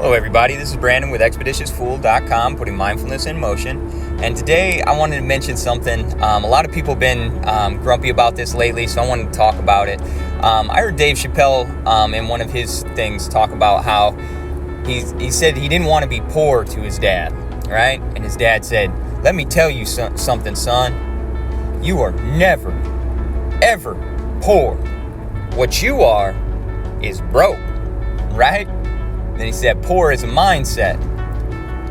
Hello everybody, this is Brandon with expeditiousfool.com, putting mindfulness in motion. And today I wanted to mention something. A lot of people have been grumpy about this lately, so I wanted to talk about it. I heard Dave Chappelle in one of his things talk about how he said he didn't want to be poor to his dad, right? And his dad said, "Let me tell you something, son. You are never, ever poor. What you are is broke," right? Then he said, poor is a mindset.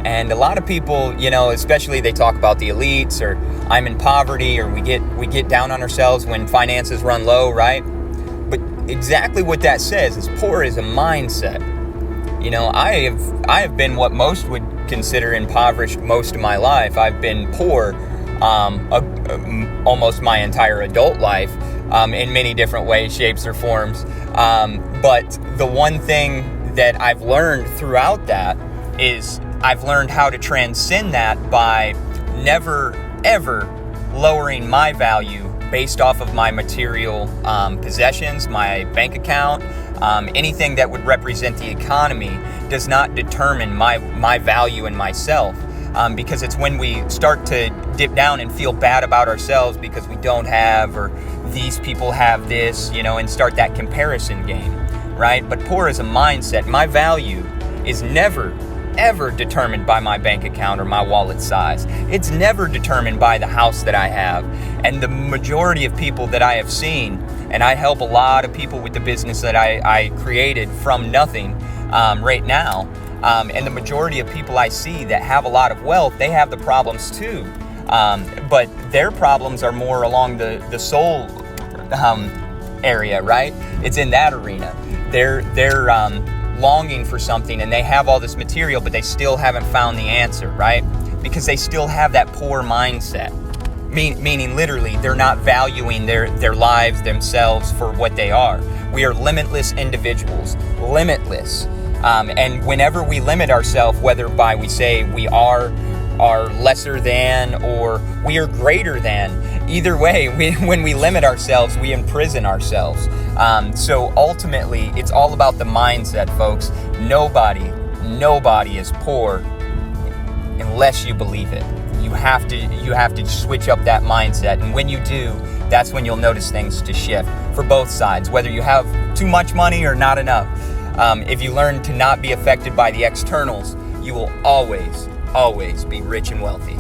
And a lot of people, especially they talk about the elites, or I'm in poverty, or we get down on ourselves when finances run low, right? But exactly what that says is poor is a mindset. I have been what most would consider impoverished most of my life. I've been poor almost my entire adult life in many different ways, shapes, or forms. But the one thing that I've learned throughout that is I've learned how to transcend that by never, ever lowering my value based off of my material possessions, my bank account, anything that would represent the economy does not determine my value in myself. Because it's when we start to dip down and feel bad about ourselves because we don't have, or these people have this, and start that comparison game. Right? But poor is a mindset. My value is never, ever determined by my bank account or my wallet size. It's never determined by the house that I have. And the majority of people that I have seen, and I help a lot of people with the business that I created from nothing right now, and the majority of people I see that have a lot of wealth, they have the problems too. But their problems are more along the soul area, right? It's in that arena. They're longing for something, and they have all this material, but they still haven't found the answer, right? Because they still have that poor mindset. Meaning literally, they're not valuing their lives, themselves for what they are. We are limitless individuals, limitless. And whenever we limit ourselves, whether by we say we are lesser than or we are greater than, either way, when we limit ourselves, we imprison ourselves. So ultimately, it's all about the mindset, folks. Nobody is poor unless you believe it. You have to switch up that mindset, and when you do, that's when you'll notice things to shift for both sides, whether you have too much money or not enough. If you learn to not be affected by the externals, you will always be rich and wealthy.